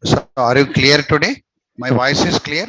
So are you clear today? My voice is clear?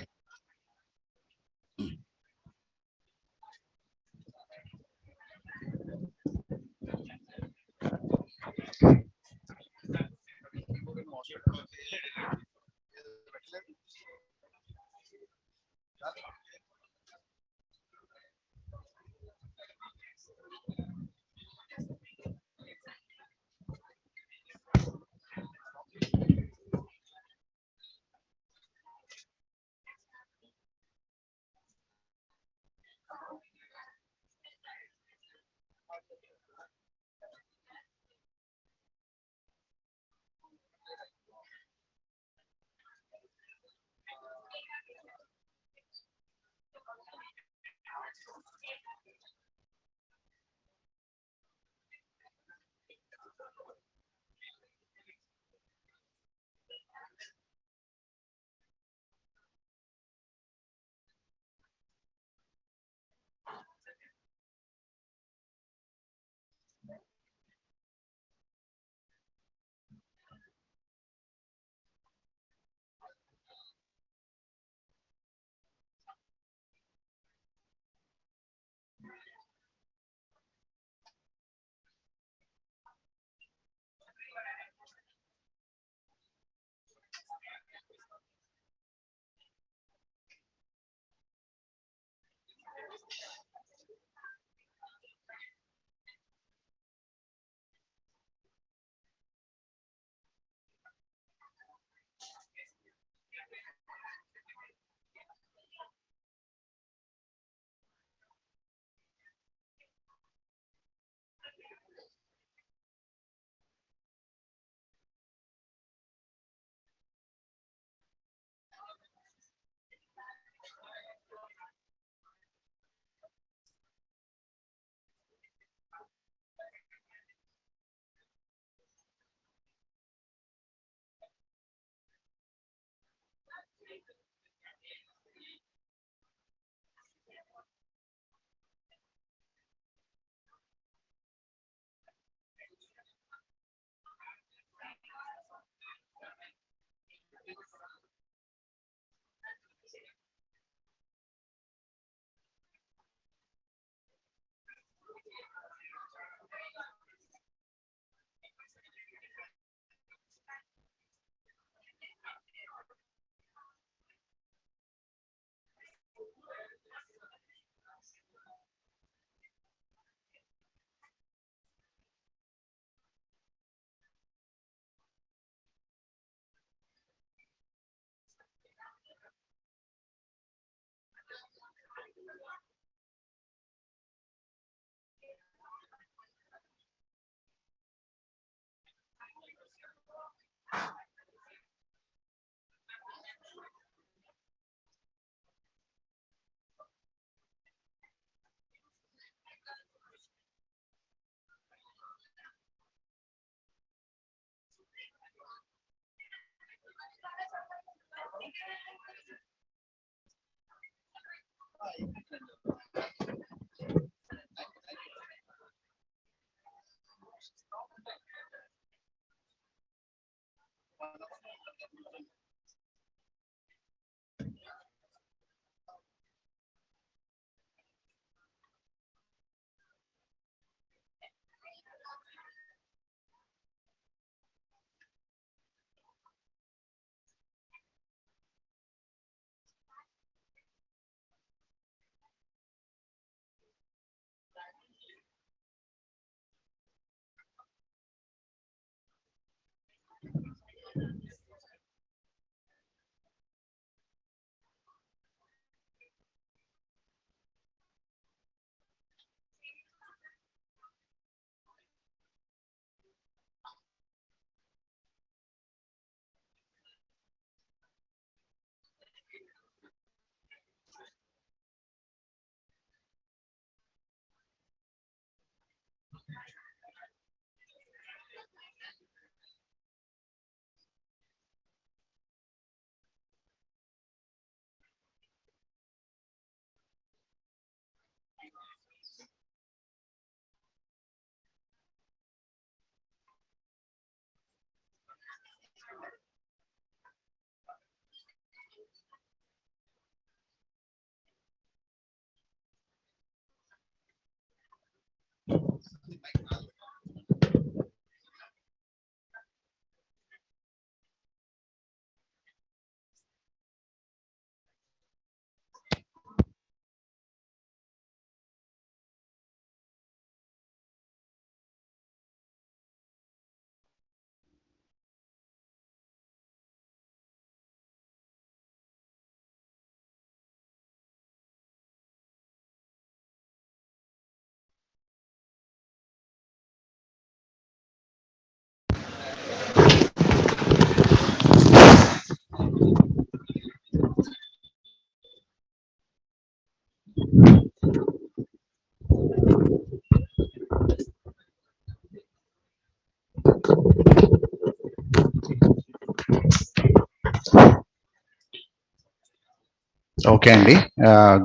Okay, Andy.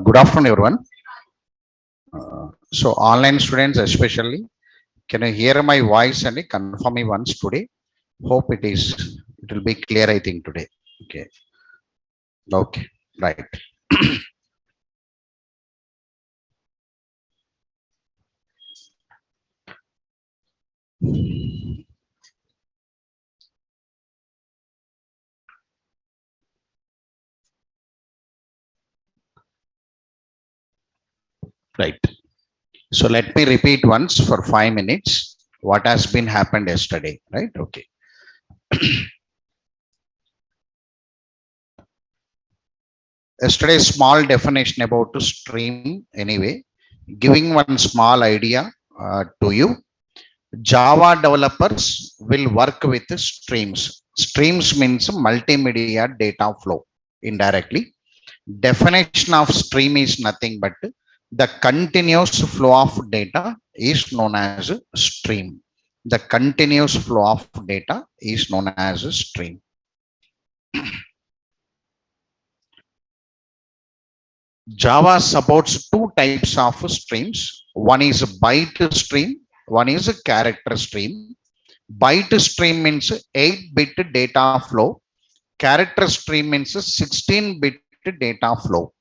Good afternoon, everyone. So, online students especially, can you hear my voice and confirm me once today? Hope it is. It will be clear, I think, today. Okay. Okay. Right. Right. So let me repeat once for 5 minutes what has been happened yesterday. Right. Okay. Yesterday, small definition about to stream anyway, giving one small idea to you. Java developers will work with streams. Streams means multimedia data flow indirectly. Definition of stream is nothing but the continuous flow of data is known as stream. The continuous flow of data is known as stream. Java supports two types of streams. One is byte stream, one is a character stream. Byte stream means 8-bit data flow. Character stream means 16-bit data flow.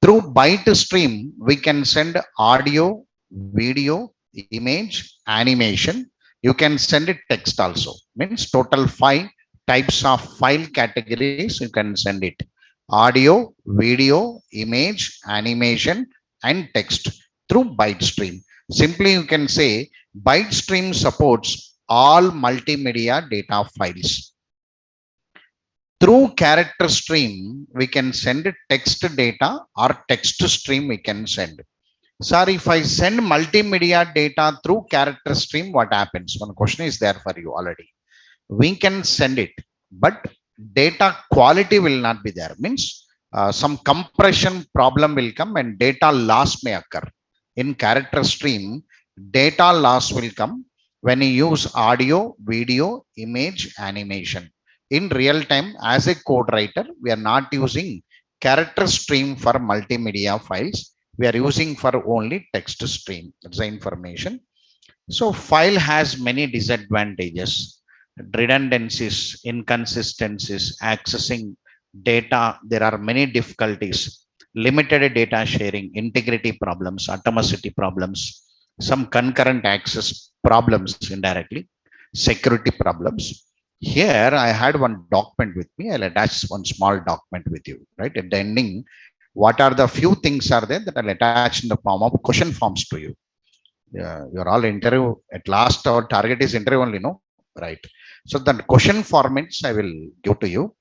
Through byte stream, we can send audio, video, image, animation. You can send it text also. Means total 5 types of file categories you can send it. Audio, video, image, animation, and text through byte stream. Simply you can say byte stream supports all multimedia data files. Through character stream, we can send text data or text stream we can send. Sorry, if I send multimedia data through character stream, what happens? One question is there for you already. We can send it, but data quality will not be there. Means some compression problem will come and data loss may occur. In character stream, data loss will come when you use audio, video, image, animation. In real time, as a code writer, we are not using character stream for multimedia files. We are using for only text stream. That's the information. So file has many disadvantages: redundancies, inconsistencies, accessing data. There are many difficulties: limited data sharing, integrity problems, atomicity problems, some concurrent access problems indirectly, security problems. Here I had one document with me. I'll attach one small document with you. Right at the ending, what are the few things are there that I'll attach in the form of question forms to you. Yeah, you're all interview at last. Our target is interview only, no? Right. So the question formats I will give to you.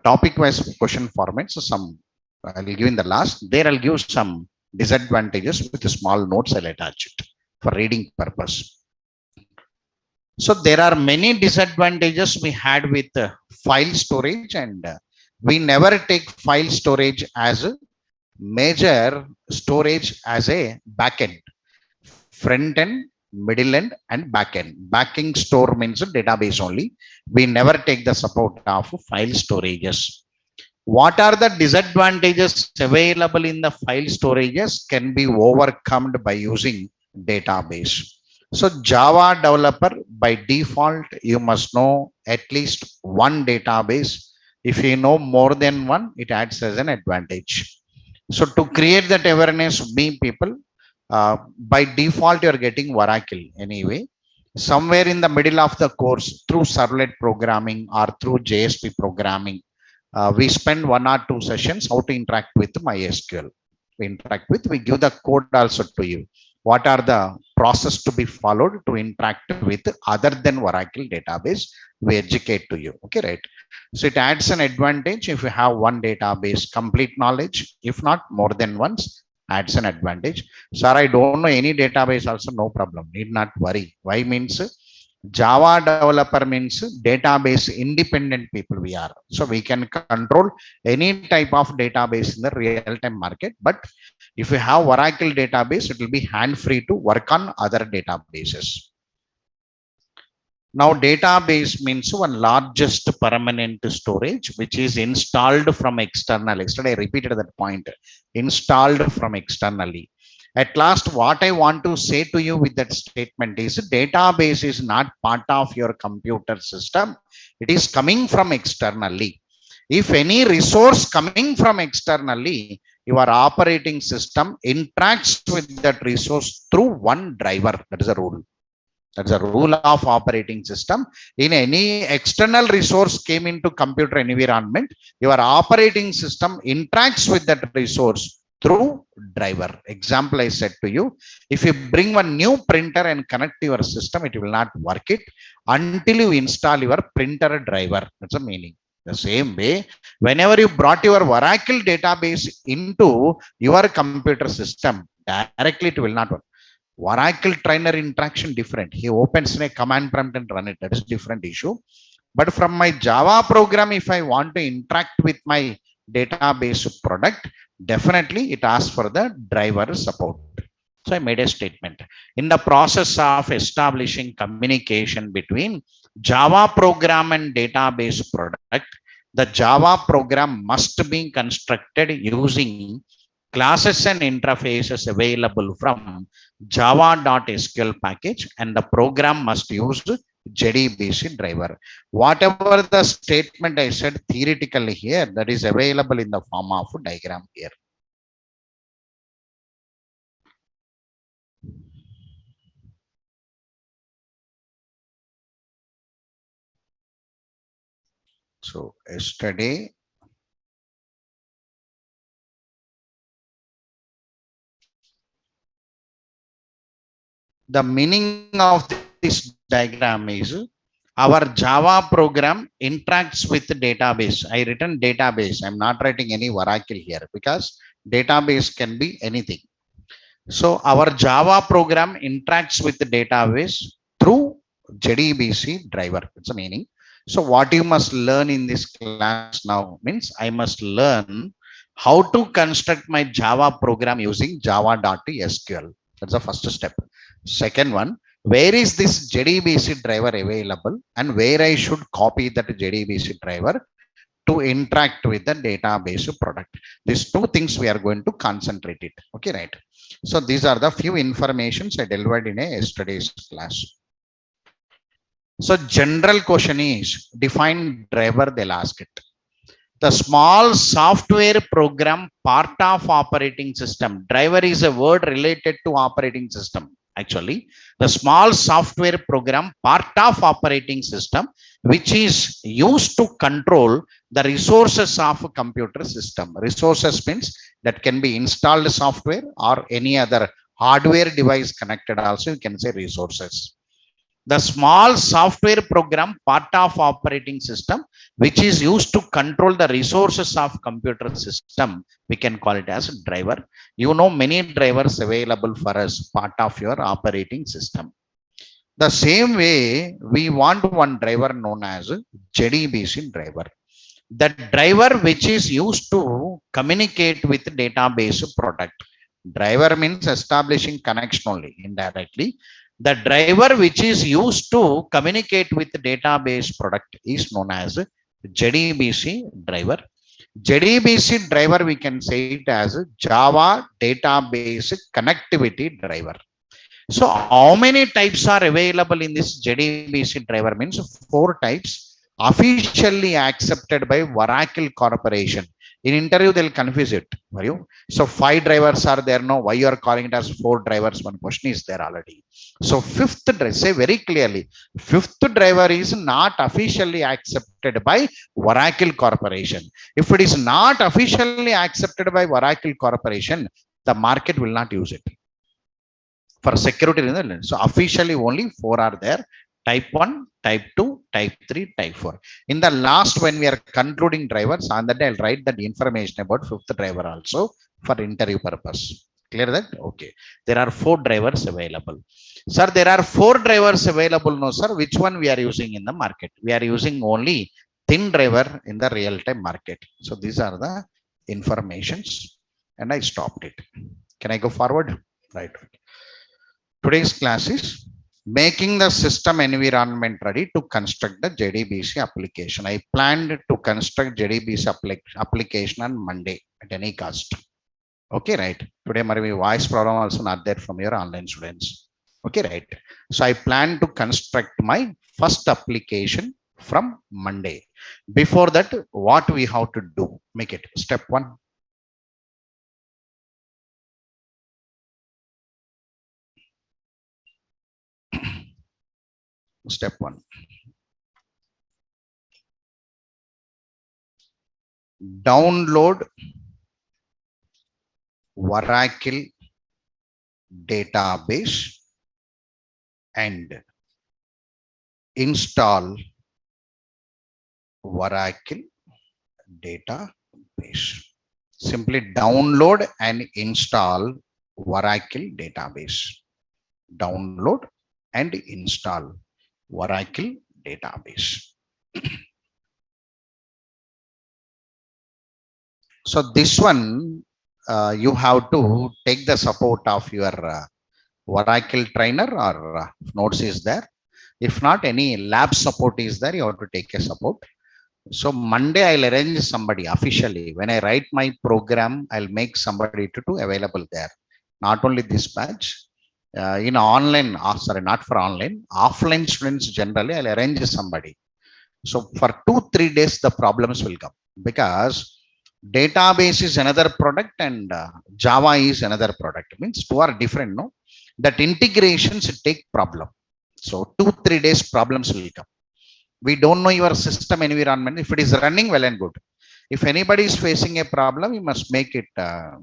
Topic wise question formats. So some I will give in the last. There I'll give some disadvantages with the small notes. I'll attach it for reading purpose. So there are many disadvantages we had with file storage, and we never take file storage as a major storage as a backend. Front end, middle end, and back end. Backing store means a database only. We never take the support of file storages. What are the disadvantages available in the file storages can be overcome by using database. So Java developer, by default, you must know at least one database. If you know more than one, it adds as an advantage. So to create that awareness, me people, by default you are getting Oracle anyway. Somewhere in the middle of the course, through servlet programming or through JSP programming, we spend 1 or 2 sessions how to interact with MySQL. We interact with, we give the code also to you. What are the process to be followed to interact with other than Oracle database? We educate to you. Okay, right? So it adds an advantage if you have one database, complete knowledge. If not, more than once, adds an advantage. Sir, I don't know any database also, no problem. Need not worry. Why means Java developer means database independent people we are. So we can control any type of database in the real-time market. But if you have Oracle database, it will be hand-free to work on other databases. Now database means one largest permanent storage which is installed from external. Yesterday I repeated that point. Installed from externally. At last, what I want to say to you with that statement is database is not part of your computer system. It is coming from externally. If any resource coming from externally, your operating system interacts with that resource through one driver. That is a rule. That's a rule of operating system. In any external resource came into computer environment, your operating system interacts with that resource through driver. Example I said to you, if you bring one new printer and connect to your system, it will not work it until you install your printer driver. That's the meaning. The same way, whenever you brought your Oracle database into your computer system, directly it will not work. Oracle trainer interaction different. He opens a command prompt and run it. That is different issue. But from my Java program, if I want to interact with my database product, definitely it asks for the driver support. So I made a statement. In the process of establishing communication between Java program and database product, the Java program must be constructed using classes and interfaces available from java.sql package, and the program must use JDBC driver. Whatever the statement I said theoretically here, that is available in the form of diagram here. So yesterday, the meaning of this diagram is our Java program interacts with the database. I written database. I'm not writing any Oracle here because database can be anything. So our Java program interacts with the database through JDBC driver. It's a meaning. So what you must learn in this class now means I must learn how to construct my Java program using java.sql. That's the first step. Second one, where is this JDBC driver available and where I should copy that JDBC driver to interact with the database product. These two things we are going to concentrate it. Okay, right. So these are the few informations I delivered in a yesterday's class. So general question is define driver, they'll ask it. The small software program part of operating system. Driver is a word related to operating system. Actually, the small software program part of operating system, which is used to control the resources of a computer system. Resources means that can be installed software or any other hardware device connected also, you can say resources. The small software program part of operating system which is used to control the resources of computer system, we can call it as a driver. You know many drivers available for us part of your operating system. The same way we want one driver known as JDBC driver. The driver which is used to communicate with database product. Driver means establishing connection only indirectly. The driver which is used to communicate with the database product is known as JDBC driver. JDBC driver we can say it as Java database connectivity driver. So how many types are available in this JDBC driver means 4 types officially accepted by Oracle Corporation. In interview, they'll confuse it for you. So 5 drivers are there now. Why you are calling it as 4 drivers? One question is there already. So fifth driver, say very clearly, fifth driver is not officially accepted by Oracle Corporation. If it is not officially accepted by Oracle Corporation, the market will not use it for security reason. So officially only 4 are there: type 1, type 2, type 3, type 4. In the last, when we are concluding drivers, on that I'll write that information about fifth driver also for interview purpose. Clear that? Okay. There are 4 drivers available. Sir, there are 4 drivers available. No, sir. Which one we are using in the market? We are using only thin driver in the real-time market. So these are the informations, and I stopped it. Can I go forward? Right. Today's class is making the system environment ready to construct the JDBC application. I planned to construct JDBC application on Monday at any cost. Okay, right. Today, my voice problem also not there from your online students. Okay, right. So I plan to construct my first application from Monday. Before that, what we have to do? Make it step 1. Step 1. Download Oracle database and install Oracle database. Simply download and install Oracle database. Download and install Oracle database. So this one, you have to take the support of your Oracle trainer or nodes is there. If not, any lab support is there, you have to take a support. So Monday I'll arrange somebody officially. When I write my program, I'll make somebody to available there. Not only this batch, in online, sorry, not for online, offline students generally, I'll arrange somebody. So for 2-3 days, the problems will come because database is another product and Java is another product. It means 2 are different, no? That integrations take problem. So 2-3 days problems will come. We don't know your system environment. If it is running well and good. If anybody is facing a problem, you must make it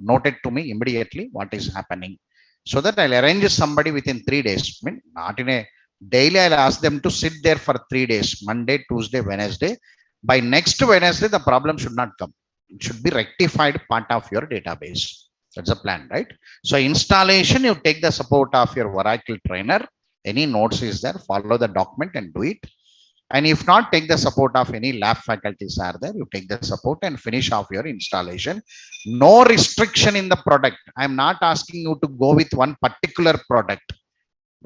noted to me immediately what is happening. So that I'll arrange somebody within 3 days. I mean, not in a daily, I'll ask them to sit there for 3 days, Monday, Tuesday, Wednesday. By next Wednesday, the problem should not come. It should be rectified part of your database. That's the plan, right? So installation, you take the support of your Oracle trainer. Any notes is there, follow the document and do it. And if not, take the support of any lab faculties are there. You take the support and finish off your installation. No restriction in the product. I'm not asking you to go with one particular product.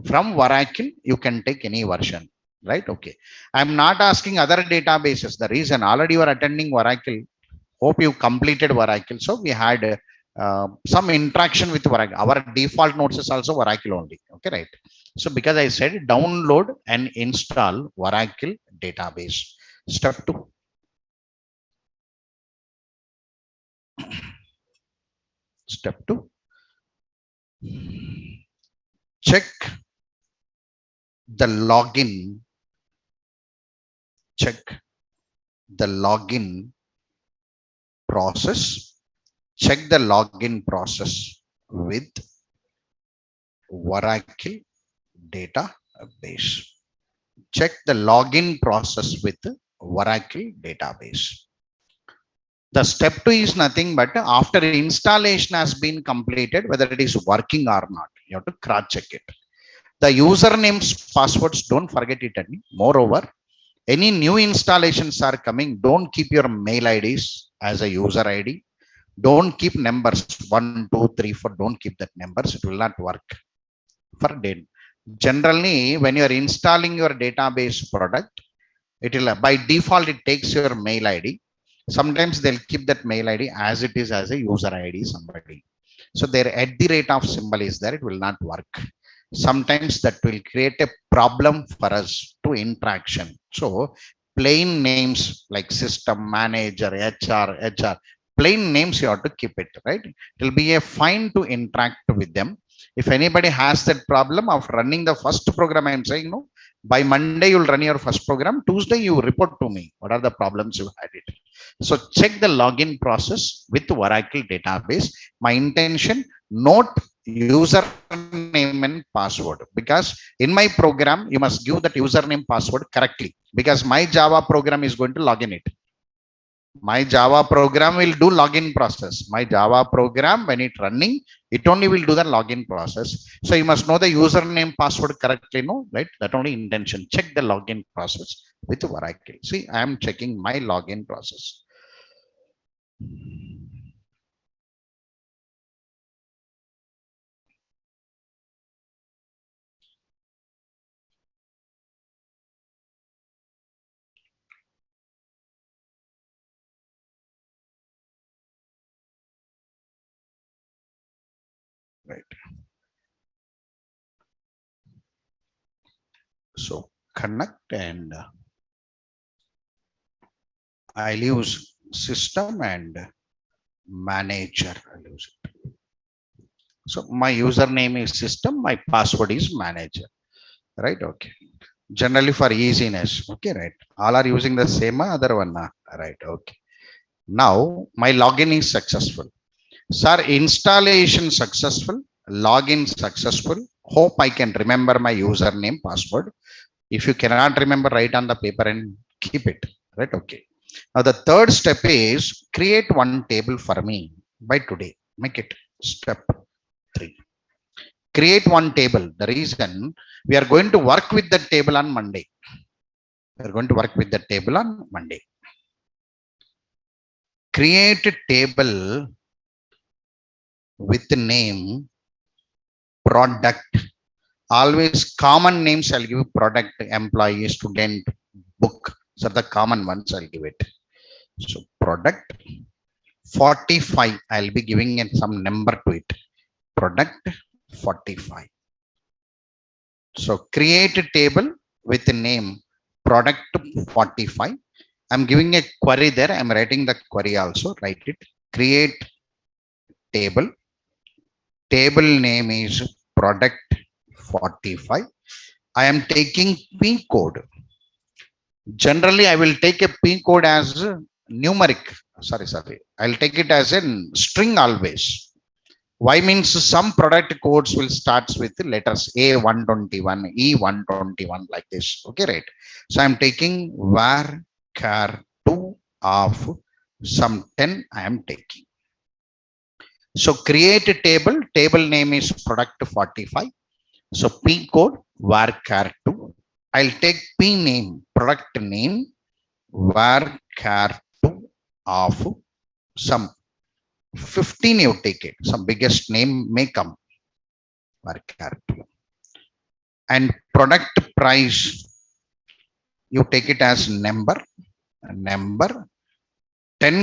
From Oracle, you can take any version, right? Okay. I'm not asking other databases. The reason already you are attending Oracle. Hope you completed Oracle. So we had some interaction with Oracle. Our default notes is also Oracle only. Okay, right? So because I said download and install Oracle database. Step 2. Step 2. Check the login. Check the login process. Check the login process with Oracle database. Check the login process with Oracle database. The step 2 is nothing but after installation has been completed, whether it is working or not, you have to cross check it. The usernames, passwords, don't forget it. Moreover, any new installations are coming, don't keep your mail IDs as a user ID. Don't keep numbers 1, 2, 3, 4. Don't keep that numbers. It will not work for data. Generally, when you are installing your database product, it will by default it takes your mail ID. Sometimes they'll keep that mail ID as it is as a user ID somebody. So their @ of symbol is there. It will not work. Sometimes that will create a problem for us to interaction. So plain names like system, manager, HR, plain names you have to keep it, right? It will be a fine to interact with them. If anybody has that problem of running the first program, I'm saying no, by Monday you'll run your first program. Tuesday you report to me what are the problems you had it. So check the login process with Oracle database. My intention, note username and password, because in my program you must give that username password correctly, because my Java program is going to log in it. My Java program will do login process. My Java program, when it running, it only will do the login process. So you must know the username password correctly, no, right? That only intention. Check the login process with Oracle. See, I am checking my login process. Right. So connect and I'll use system and manager. I'll use it. So my username is system, my password is manager. Right? Okay. Generally for easiness. Okay, right. All are using the same other one. Right. Okay. Now my login is successful. Sir, installation successful, login successful. Hope I can remember my username, password. If you cannot remember, write on the paper and keep it. Right? Okay. Now the third step is create one table for me by today. Make it step 3. Create one table. The reason we are going to work with the table on Monday. We are going to work with the table on Monday. Create a table with the name product. Always common names I'll give product, employee, student, book. So the common ones I'll give it. So product 45. I'll be giving it some number to it. Product 45. So create a table with the name product 45. I'm giving a query there. I'm writing the query also. Write it. Create table. Table name is product 45. I am taking P code. Generally, I will take a P code as numeric. Sorry. I'll take it as a string always. Why means some product codes will start with letters A121, E121 like this. Okay, right. So I'm taking var char 2 of some 10 I am taking. So create a table. Table name is product 45. So P code var char 2. I'll take P name, product name var char 2 of some 15 you take it. Some biggest name may come var char 2. And product price you take it as number 10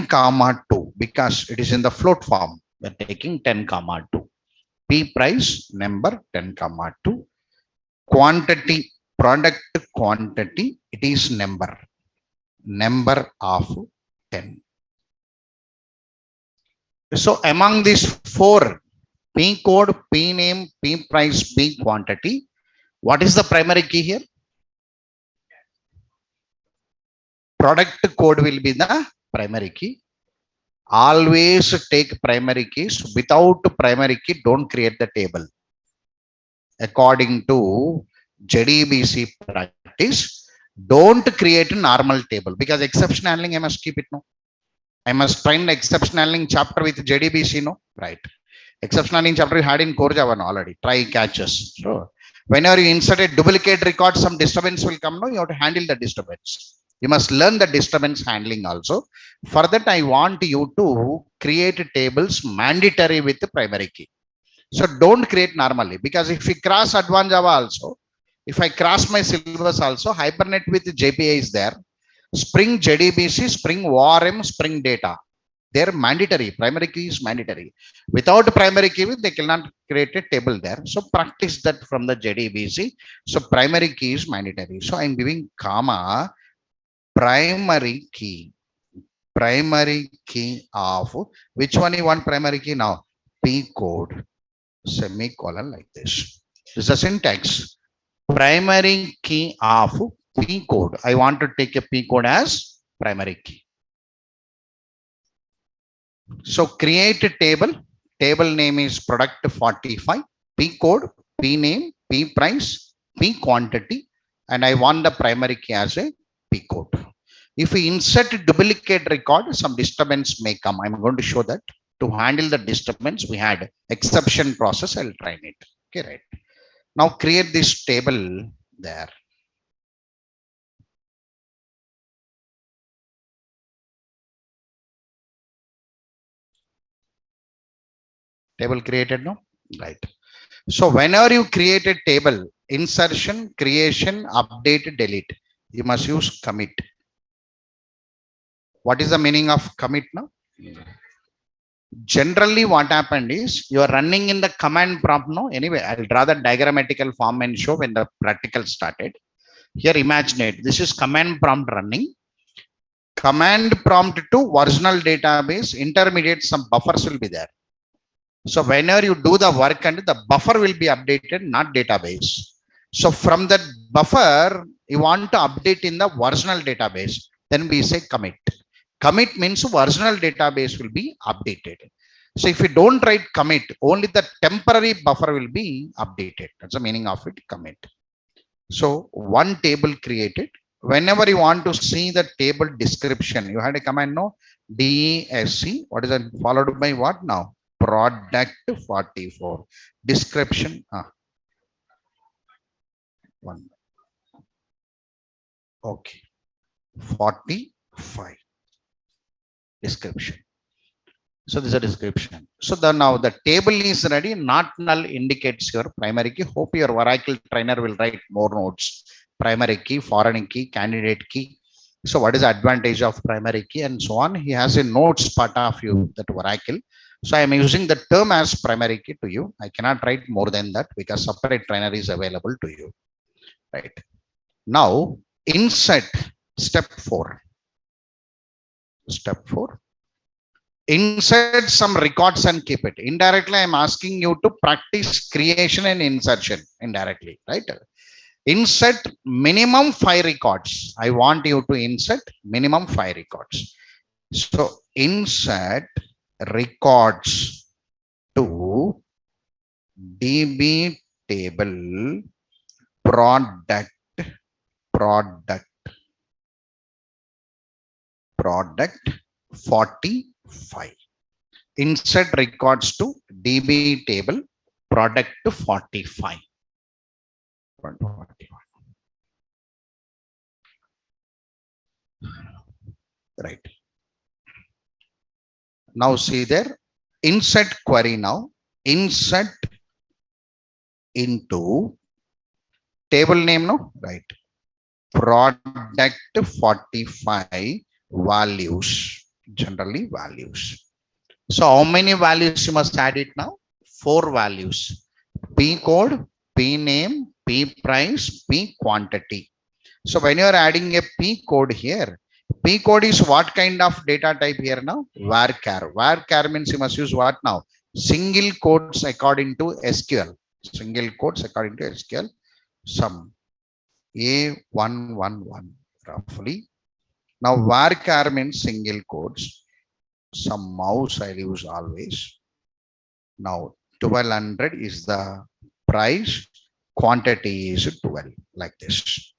comma 2 because it is in the float form. We're taking 10 comma 2. P price number 10 comma 2. Quantity, product quantity, it is number of 10. So among these 4, P code, P name, P price, P quantity, what is the primary key here? Product code will be the primary key. Always take primary keys. Without primary key, don't create the table. According to JDBC practice, don't create a normal table because exception handling I must keep it, no. I must find exception handling chapter with JDBC, no, right? Exception handling chapter you had in core Java already. Try catches. So whenever you insert a duplicate record, some disturbance will come. No, you have to handle the disturbance. You must learn the disturbance handling also. For that, I want you to create tables mandatory with the primary key. So don't create normally because if we cross advanced Java also, if I cross my syllabus also, Hibernate with JPA is there. Spring JDBC, Spring ORM, Spring Data. They're mandatory. Primary key is mandatory. Without primary key, they cannot create a table there. So practice that from the JDBC. So primary key is mandatory. So I'm giving comma primary key of which one you want primary key now? P code semicolon like this. This is the syntax. Primary key of P code. I want to take a P code as primary key. So create a table. Table name is product 45. P code, P name, P price, P quantity, and I want the primary key as a P code. If we insert duplicate record, some disturbance may come. I'm going to show that. To handle the disturbance, we had exception process. I'll try it. Okay, right. Now create this table there. Table created now, right? So whenever you create a table, insertion, creation, update, delete, you must use commit. What is the meaning of commit now? Generally, what happened is you are running in the command prompt now. Anyway, I'll draw the diagrammatical form and show when the practical started. Here, imagine it. This is command prompt running. Command prompt to original database, intermediate, some buffers will be there. So whenever you do the work and the buffer will be updated, not database. So from that buffer, you want to update in the original database. Then we say commit. Commit means original database will be updated. So if you don't write commit, only the temporary buffer will be updated. That's the meaning of it, commit. So one table created. Whenever you want to see the table description, you had a command no DESC. What is that? Followed by what now? Product 44. Description. One. Okay. 45. Description. So this is a description. So now the table is ready. Not null indicates your primary key. Hope your Oracle trainer will write more notes. Primary key, foreign key, candidate key. So what is the advantage of primary key and so on? He has a notes part of you that Oracle. So I am using the term as primary key to you. I cannot write more than that because separate trainer is available to you. Right. Now insert step 4. Step 4. Insert some records and keep it. Indirectly, I'm asking you to practice creation and insertion indirectly, right? Insert minimum 5 records. I want you to insert minimum 5 records. So insert records to DB table product 45. Insert records to DB table product 45. Right. Now see there, insert query now. Insert into table name no, right? Product 45 values, generally values. So how many values you must add it now? 4 values. P code, P name, P price, P quantity. So when you are adding a P code here, P code is what kind of data type here now? Varchar. Varchar means you must use what now? Single quotes according to SQL. Single quotes according to SQL. Some A111 roughly. Now varchar means single quotes. Some mouse I use always. Now 1200 is the price. Quantity is 12 like this.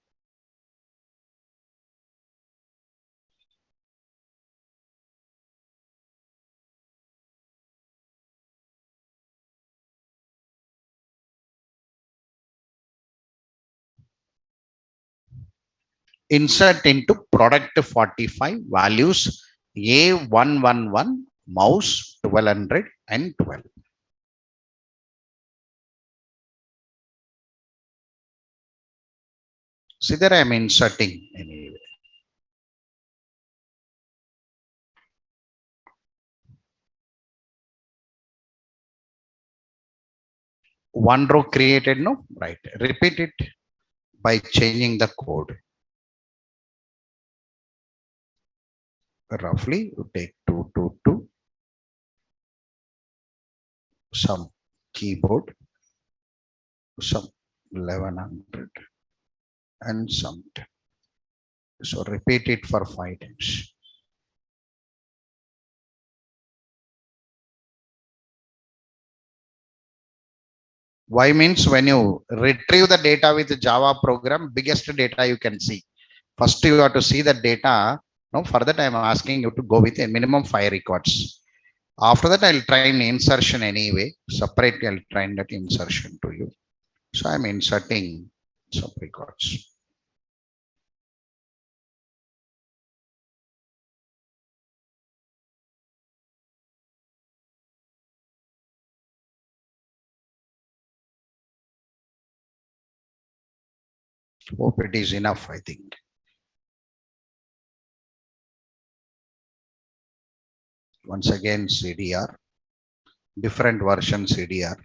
Insert into product 45 values A111 mouse 1200 and 12. See there I am inserting anyway. One row created, no? Right. Repeat it by changing the code. Roughly you take 222, some keyboard, some 1100 and some 10. So repeat it for 5 times. Why means when you retrieve the data with the Java program, biggest data you can see. First, you have to see the data. Now, for that, I am asking you to go with a minimum 5 records. After that, I'll try an insertion anyway. Separately, I'll try that insertion to you. So I'm inserting some records. Hope it is enough, I think. Once again, CDR, different version CDR.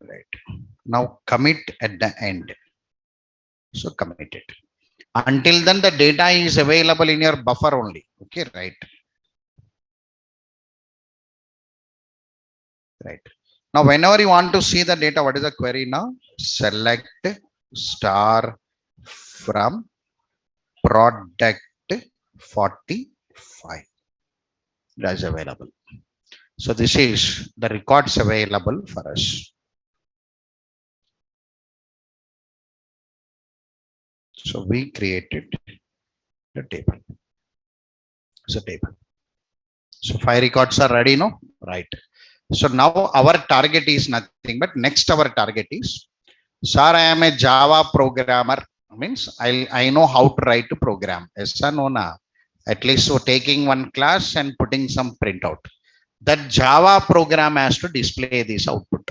Right. Now commit at the end. So commit it. Until then, the data is available in your buffer only. Okay, right. Right. Now, whenever you want to see the data, what is the query now? Select star from product 45. That is available. So this is the records available for us. So we created the table. It's a table. So 5 records are ready, no? Right. So now our target is nothing but next our target is, sir, I am a Java programmer. Means I know how to write a program. Yes or no? Na? At least so taking one class and putting some printout. That Java program has to display this output.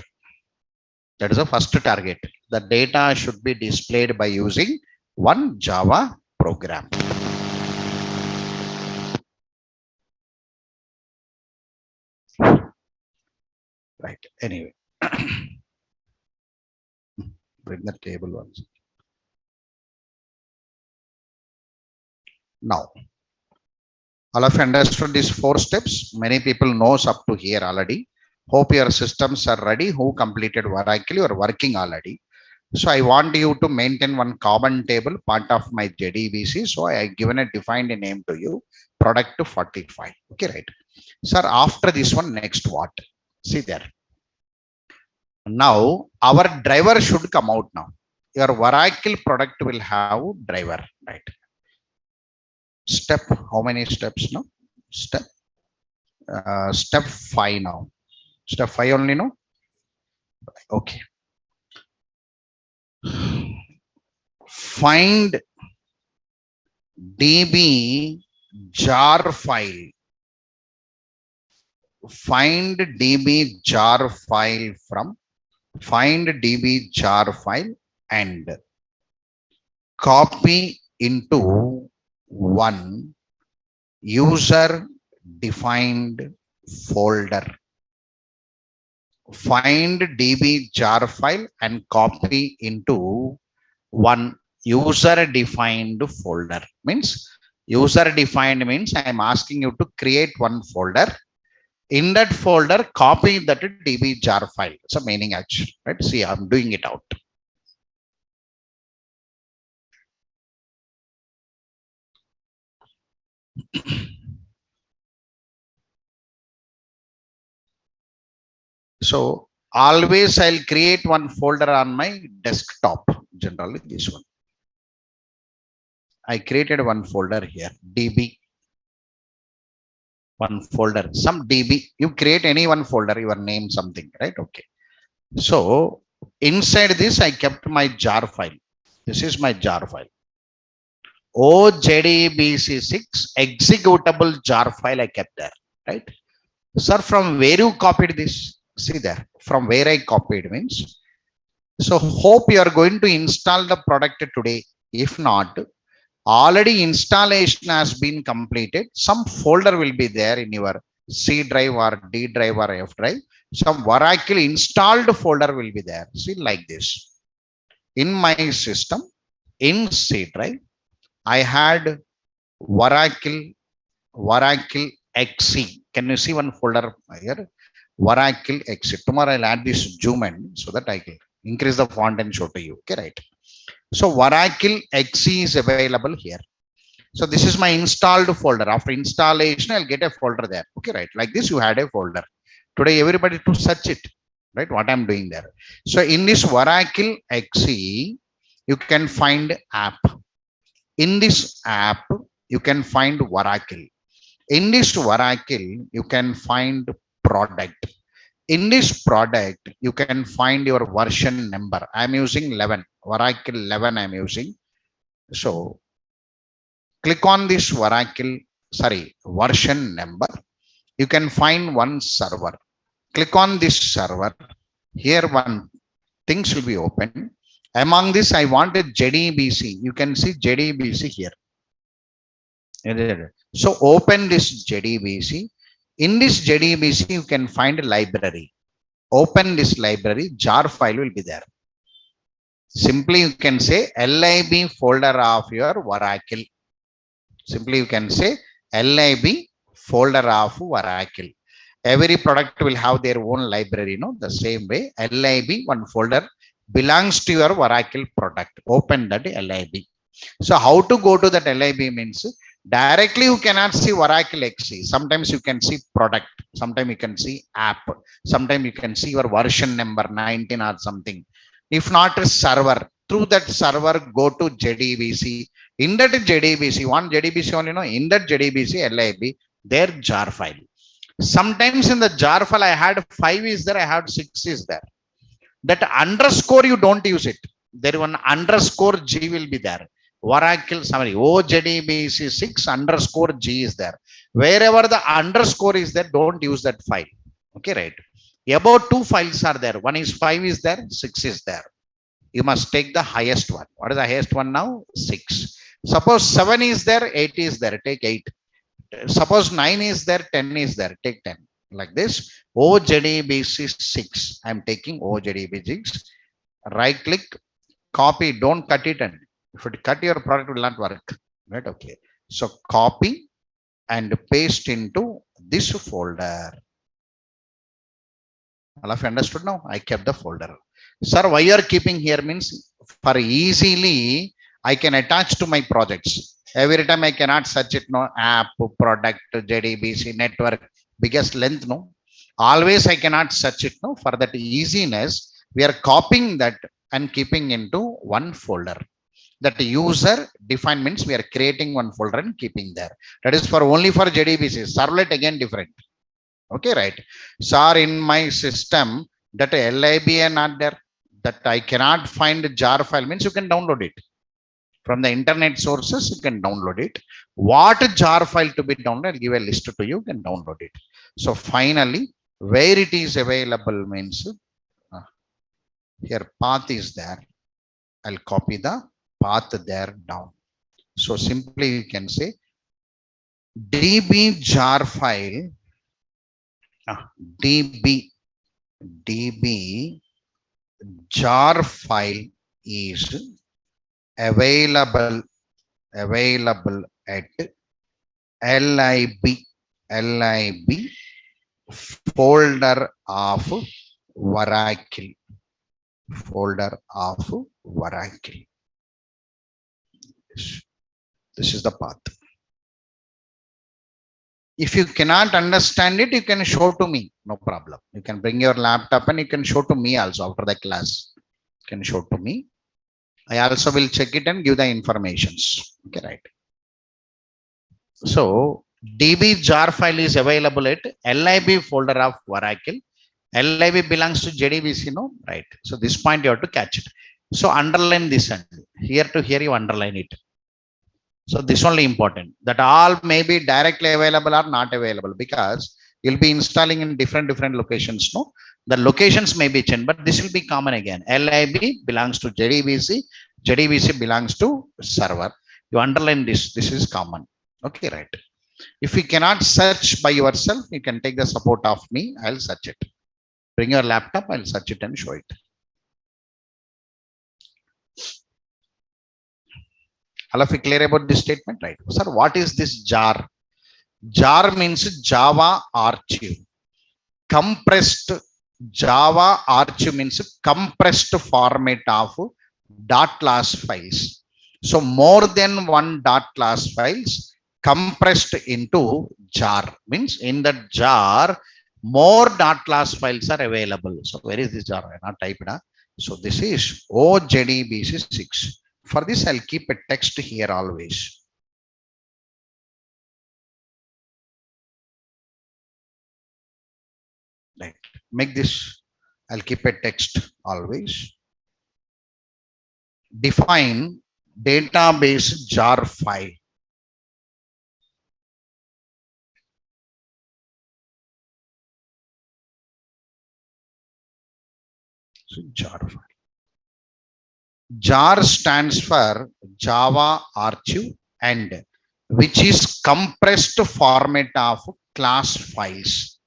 That is the first target. The data should be displayed by using one Java program. Right. Anyway, bring the table once. Now, all of you understood these 4 steps. Many people knows up to here already. Hope your systems are ready. Who completed Oracle or working already. So I want you to maintain one common table, part of my JDBC. So I given a defined name to you, product 45. Okay, right. Sir, after this one, next what? See there. Now our driver should come out now. Your Oracle product will have driver, right? Step, how many steps now? Step 5 now. Step 5 only, no? Okay. Find DB jar file. Find DB jar file from find DB jar file and copy into one user defined folder. Find DB jar file and copy into one user defined folder. Means user defined means I am asking you to create one folder. In that folder, copy that DB jar file. It's a meaning actually, right? See, I'm doing it out. So always I'll create one folder on my desktop. Generally this one. I created one folder here, DB. One folder, some DB. You create any one folder, your name, something, right? Okay. So inside this, I kept my jar file. This is my jar file. JDBC6 executable jar file I kept there, right? Sir, from where you copied this? See there, from where I copied means. So hope you are going to install the product today. If not, already installation has been completed. Some folder will be there in your C drive or D drive or F drive. Some Oracle installed folder will be there. See, like this. In my system, in C drive, I had Oracle XC. Can you see one folder here? Oracle XC. Tomorrow I'll add this zoom in so that I can increase the font and show to you. Okay, right. So Oracle XC is available here. So this is my installed folder. After installation, I'll get a folder there. Okay, right. Like this, you had a folder. Today, everybody to search it. right? What I'm doing there. So in this Oracle XE, you can find app. In this app, you can find Oracle. In this Oracle, you can find product. In this product, you can find your version number. I'm using 11, Oracle 11 I'm using. So click on this Oracle, sorry, version number. You can find one server. Click on this server. Here one things will be open. Among this, I want a JDBC. You can see JDBC here. So open this JDBC. In this JDBC, you can find a library. Open this library, jar file will be there. Simply you can say lib folder of your Oracle. Simply you can say lib folder of Oracle. Every product will have their own library, no? The same way lib one folder belongs to your Oracle product. Open that lib. So how to go to that lib means directly you cannot see Oracle XE. Sometimes you can see product. Sometimes you can see app. Sometimes you can see your version number 19 or something. If not a server, through that server go to JDBC. In that JDBC, one JDBC only, no? In that JDBC lib, their jar file. Sometimes in the jar file I had 5 is there, I had 6 is there. That underscore you don't use it. There one underscore G will be there. Oracle summary OJDBC 6 underscore G is there. Wherever the underscore is there, don't use that file. Okay, right? About 2 files are there. One is 5 is there, 6 is there. You must take the highest one. What is the highest one now? 6. Suppose 7 is there, 8 is there, take 8. Suppose 9 is there, 10 is there, take 10. Like this. OJDBC 6. I'm taking OJDBC 6. Right click, copy, don't cut it. And if it cut, your product will not work. Right? Okay. So copy and paste into this folder. All of you understood now? I kept the folder. Sir, why you are keeping here means for easily I can attach to my projects. Every time I cannot search it, no, app, product, JDBC, network, biggest length, no. Always I cannot search it, no. For that easiness, we are copying that and keeping into one folder. That user defined means we are creating one folder and keeping there. That is for only for JDBC. Servlet again different. Okay, right. Sir, in my system that lib not there, that I cannot find jar file means you can download it from the internet sources. You can download it. What jar file to be downloaded, I'll give a list to you, can download it. So finally, where it is available means here path is there. I'll copy the path there down. So simply you can say db jar file, db jar file is available at lib folder of Oracle. Folder of Oracle. This is the path. If you cannot understand it, you can show to me, no problem. You can bring your laptop and you can show to me also after the class. You can show to me. I also will check it and give the informations. Okay, right. So db jar file is available at lib folder of Oracle. lib belongs to JDBC, no, right? So this point you have to catch it. So underline this and here to here you underline it. So this only important, that all may be directly available or not available, because you'll be installing in different locations, no? The locations may be changed, but this will be common again. lib belongs to JDBC, JDBC belongs to server. You underline this, this is common. Okay, right. If you cannot search by yourself, you can take the support of me. I'll search it. Bring your laptop, I'll search it and show it. All of you clear about this statement, right? Sir, what is this jar? Jar means Java archive. Compressed Java archive means compressed format of .class files. So more than one .class files compressed into jar, means in that jar more dot class files are available. So where is this jar? Not typed. So this is OJDBC 6. For this, I'll keep a text here always. Right. Make this, I'll keep a text always. Define database jar file. So jar file. Jar stands for Java archive and which is compressed format of class files.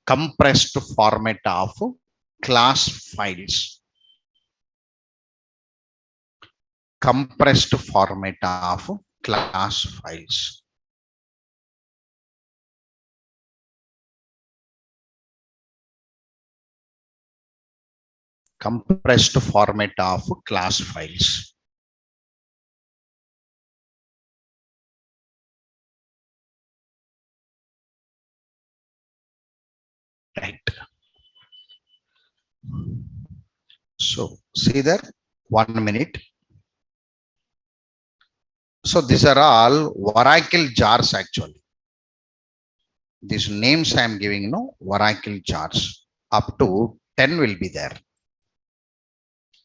Compressed format of class files. Compressed format of class files. Compressed format of class files. Right. So see there, 1 minute. So these are all Oracle jars actually. These names I am giving, Oracle jars. Up to 10 will be there.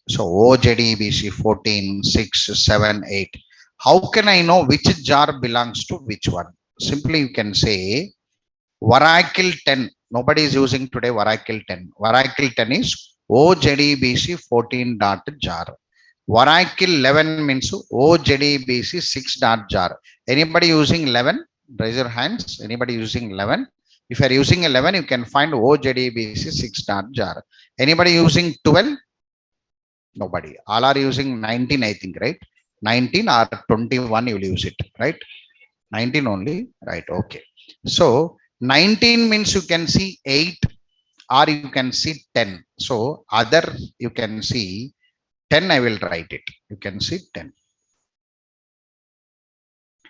So OJDBC 14, 6, 7, 8. How can I know which jar belongs to which one? Simply you can say Oracle 10. Nobody is using today Oracle 10. Oracle 10 is OJDBC 14 dot jar. Oracle 11 means OJDBC 6 dot jar. Anybody using 11? Raise your hands. Anybody using 11? If you are using 11, you can find OJDBC 6 dot jar. Anybody using 12? Nobody. All are using 19, I think, right? 19 or 21, you will use it, right? 19 only, right? Okay. So 19 means you can see 8 or you can see 10. So other you can see 10, I will write it. You can see 10.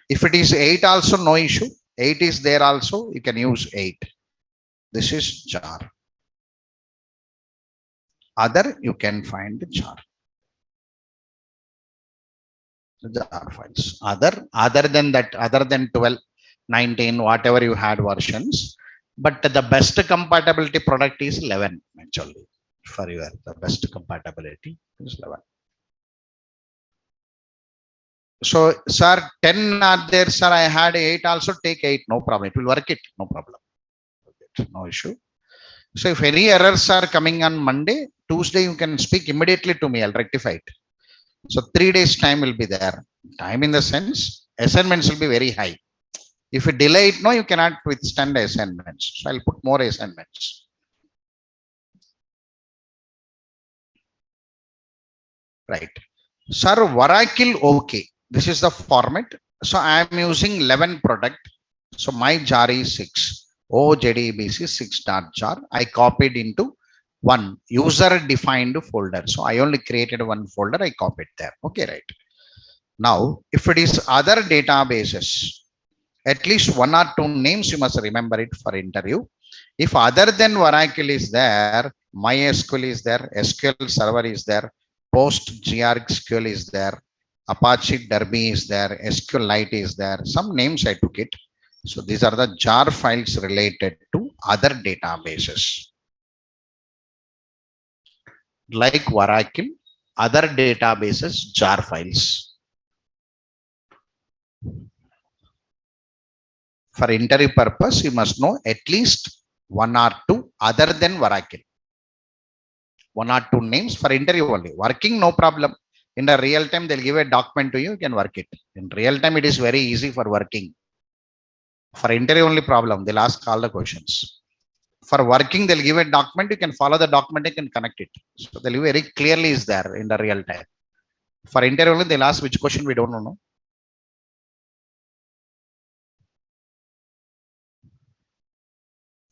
If it is 8 also, no issue. 8 is there also, you can use 8. This is jar. Other, you can find jar. Jar files. Other than that, other than 12, 19, whatever you had versions. But the best compatibility product is 11 actually. For your the best compatibility is 11. So, sir, 10 are there, sir. I had 8 also, take 8, no problem. It will work it, no problem. No issue. So, if any errors are coming on Monday, Tuesday, you can speak immediately to me. I'll rectify it. So, 3 days time will be there. Time in the sense, assignments will be very high. If you delay it, no, you cannot withstand the assignments. So, I'll put more assignments. Right. Sir, Oracle, okay. This is the format. So I am using 11 product. So my jar is 6. OJDBC 6 dot jar. I copied into one user defined folder. So I only created one folder. I copied there. Okay, right. Now, if it is other databases, at least 1 or 2 names you must remember it for interview. If other than Oracle is there, MySQL is there, SQL Server is there, PostgreSQL is there, Apache Derby is there, SQLite is there. Some names I took it. So these are the jar files related to other databases. Like Oracle, other databases, jar files. For interview purpose, you must know at least 1 or 2 other than Oracle. 1 or 2 names for interview only. Working, no problem. In the real time, they'll give a document to you, you can work it. In real time, it is very easy for working. For interview only problem, they'll ask all the questions. For working, they'll give a document, you can follow the document, you can connect it. So they'll very clearly is there in the real time. For interview only, they'll ask which question we don't know.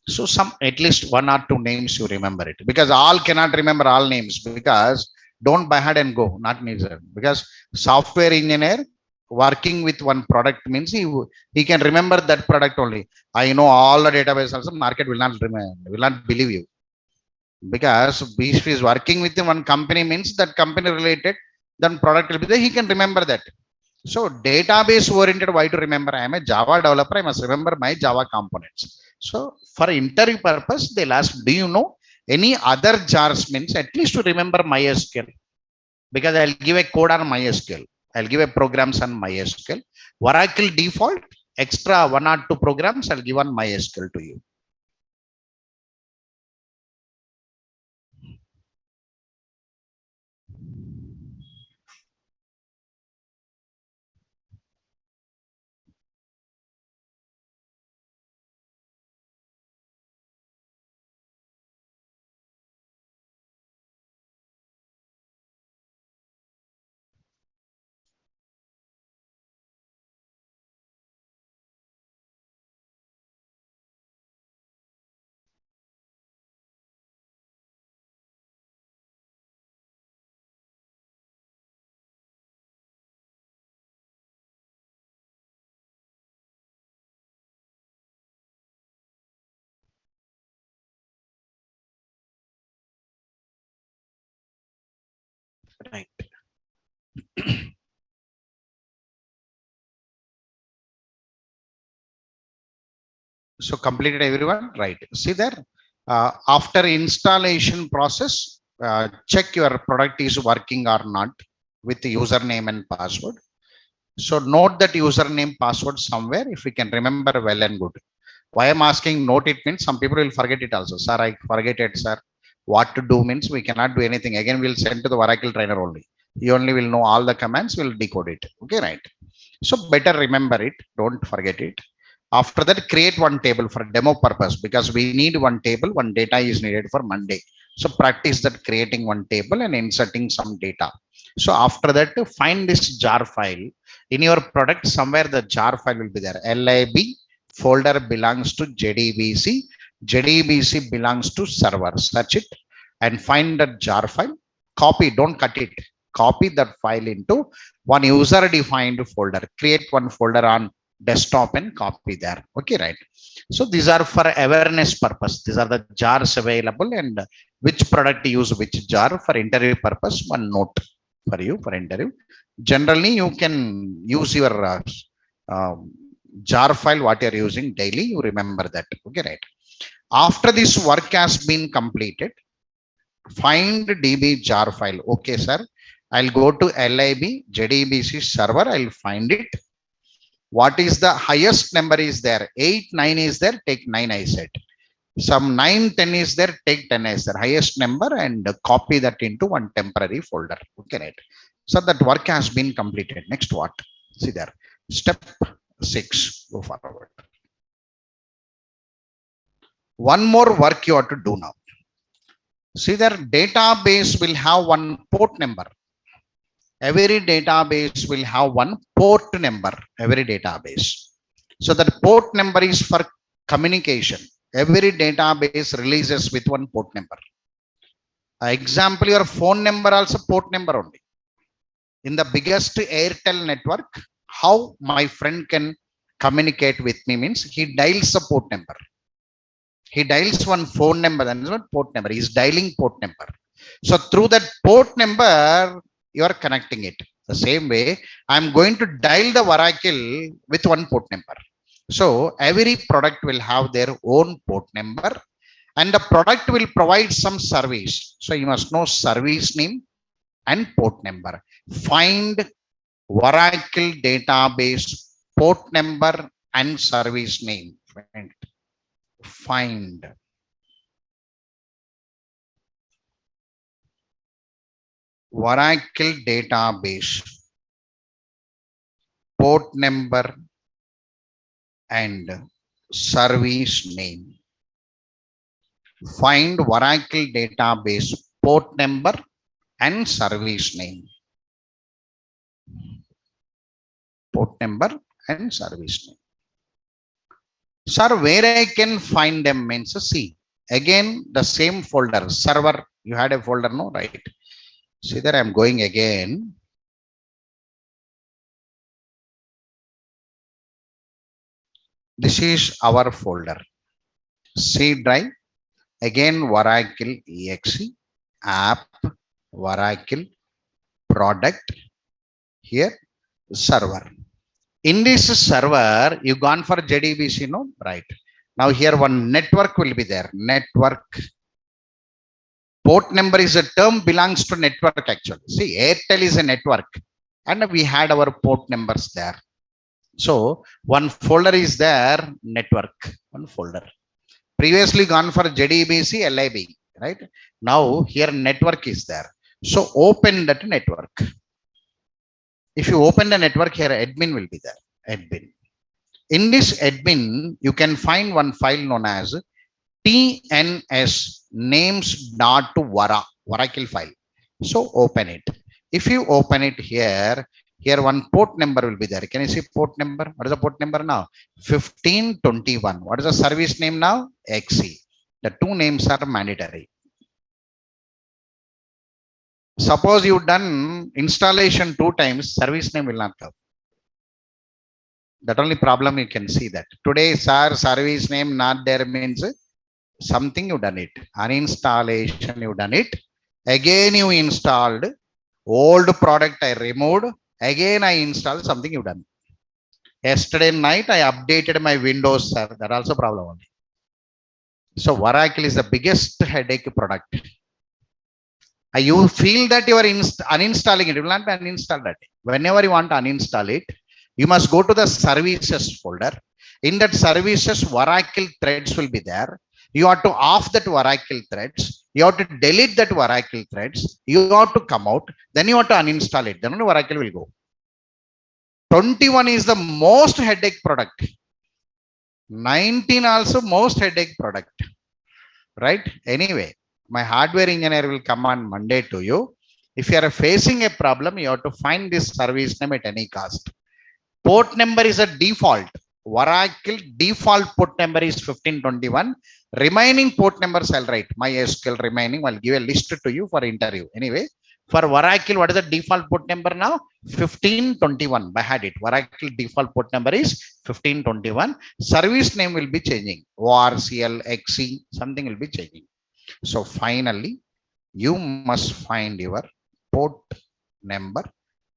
So some at least 1 or 2 names you remember it, because all cannot remember all names, because don't by head and go, not needed. Because software engineer, working with one product means he can remember that product only. I know all the database also, market will not remember, will not believe you, because if he is working with one company means that company related, then product will be there, he can remember that. So database oriented, why to remember? I am a Java developer, I must remember my Java components. So for interview purpose, they'll ask, do you know any other jars? Means at least to remember MySQL, because I'll give a code on MySQL. I'll give a programs on MySQL. Oracle default, extra one or two programs I'll give on MySQL to you. Right. So completed everyone, right? See there, after installation process, check your product is working or not with the username and password. So note that username password somewhere if we can remember, well and good. Why I'm asking note it means some people will forget it also. Sir, I forget it, sir. What to do means we cannot do anything. Again, we'll send to the Oracle trainer only. He only will know all the commands, will decode it. Okay, right. So better remember it, don't forget it. After that, create one table for demo purpose, because we need one table, one data is needed for Monday. So practice that, creating one table and inserting some data. So after that, find this jar file in your product. Somewhere the jar file will be there. Lib folder belongs to JDBC. JDBC belongs to server. Search it and find that jar file. Copy, don't cut it. Copy that file into one user defined folder. Create one folder on desktop and copy there. Okay, right. So these are for awareness purpose. These are the jars available, and which product use which jar for interview purpose. One note for you for interview. Generally, you can use your uh, jar file what you are using daily. You remember that. Okay, right. After this work has been completed, find DB jar file. Okay, sir. I'll go to LIB JDBC server. I'll find it. What is the highest number is there? 8, 9 is there. Take 9, I said. Some 9, 10 is there. Take 10 as the highest number and copy that into one temporary folder. Okay, right. So that work has been completed. Next, what? See there. Step 6. Go forward. One more work you have to do now. See there, database will have one port number. Every database will have one port number. Every database. So that port number is for communication. Every database releases with one port number. Example, your phone number also port number only. In the biggest Airtel network, how my friend can communicate with me means he dials a port number. He dials one phone number, that is not port number. He is dialing port number. So through that port number, you are connecting it. The same way, I'm going to dial the Oracle with one port number. So every product will have their own port number, and the product will provide some service. So you must know service name and port number. Find Oracle database port number and service name. Find Oracle database port number and service name. Find Oracle database port number and service name. Port number and service name. Sir, where I can find them means see. Again, the same folder, server. You had a folder, no? Right. See there, I'm going again. This is our folder. C drive, again Oracle exe, app, Oracle, product, here server. In this server, you gone for JDBC, no? Right. Now here one network will be there. Network. Port number is a term belongs to network actually. See, Airtel is a network and we had our port numbers there. So one folder is there, network, one folder. Previously gone for JDBC, LIB, right? Now here network is there. So open that network. If you open the network here, admin will be there. Admin. In this admin, you can find one file known as tns names.vara, Oracle file. So open it. If you open it here, here one port number will be there. Can you see port number? What is the port number now? 1521. What is the service name now? XE. The two names are mandatory. Suppose you done installation 2 times, service name will not come. That only problem you can see that. Today, sir, service name not there means something you done it. Uninstallation you done it. Again you installed. Old product I removed. Again I installed something you done. Yesterday night I updated my Windows, sir. That also problem only. So Oracle is the biggest headache product. You feel that you are uninstalling it. You will not uninstall that. Whenever you want to uninstall it, you must go to the services folder. In that services, Oracle threads will be there. You have to off that Oracle threads. You have to delete that Oracle threads. You have to come out. Then you have to uninstall it. Then only Oracle will go. 21 is the most headache product. 19 also most headache product. Right? Anyway, my hardware engineer will come on Monday to you. If you are facing a problem, you have to find this service name at any cost. Port number is a default. Oracle default port number is 1521. Remaining port numbers I'll write. MySQL remaining. I'll give a list to you for interview. Anyway, for Oracle, what is the default port number now? 1521. I had it. Oracle default port number is 1521. Service name will be changing. ORCL, XE, something will be changing. So finally, you must find your port number